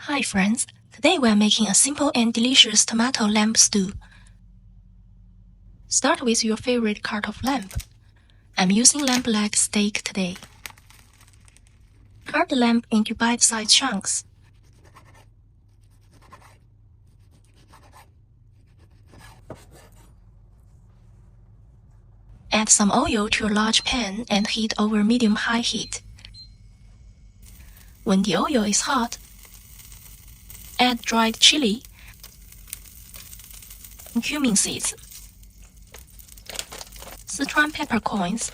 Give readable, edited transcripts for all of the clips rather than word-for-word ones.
Hi friends, today we are making a simple and delicious tomato lamb stew. Start with your favorite cut of lamb. I'm using lamb leg steak today. Cut the lamb into bite-sized chunks. Add some oil to a large pan and heat over medium-high heat. When the oil is hot, add dried chili and cumin seeds, Sichuan peppercorns.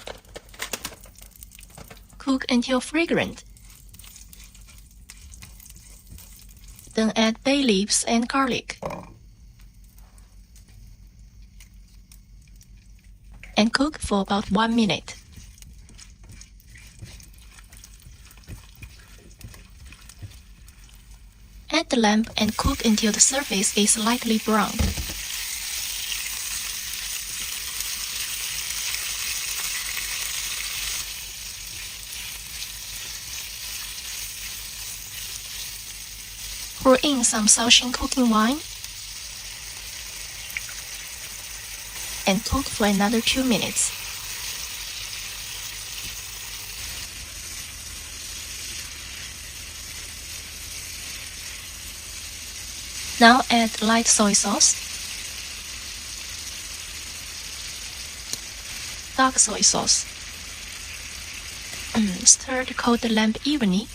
Cook until fragrant. Then add bay leaves and garlic. And cook for about 1 minute. Add the lamb and cook until the surface is lightly browned. Pour in some Sichuan cooking wine and cook for another 2 minutes. Now add light soy sauce, dark soy sauce. Stir to coat the lamb evenly.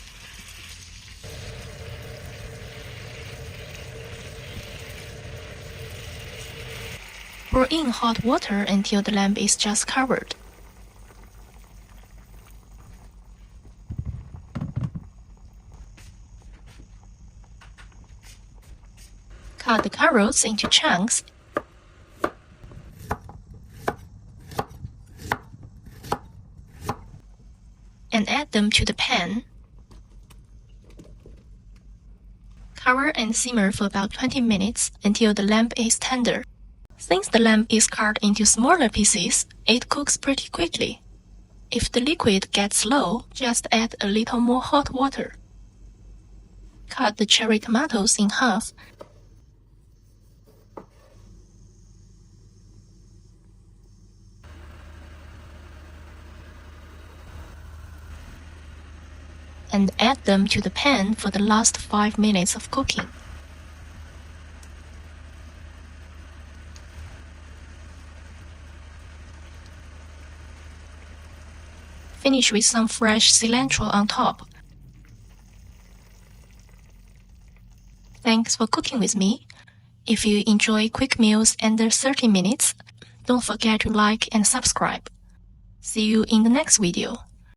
Pour in hot water until the lamb is just covered. Cut the carrots into chunks and add them to the pan. Cover and simmer for about 20 minutes until the lamb is tender. Since the lamb is cut into smaller pieces, it cooks pretty quickly. If the liquid gets low, just add a little more hot water. Cut the cherry tomatoes in half and add them to the pan for the last 5 minutes of cooking. Finish with some fresh cilantro on top. Thanks for cooking with me. If you enjoy quick meals under 30 minutes, don't forget to like and subscribe. See you in the next video.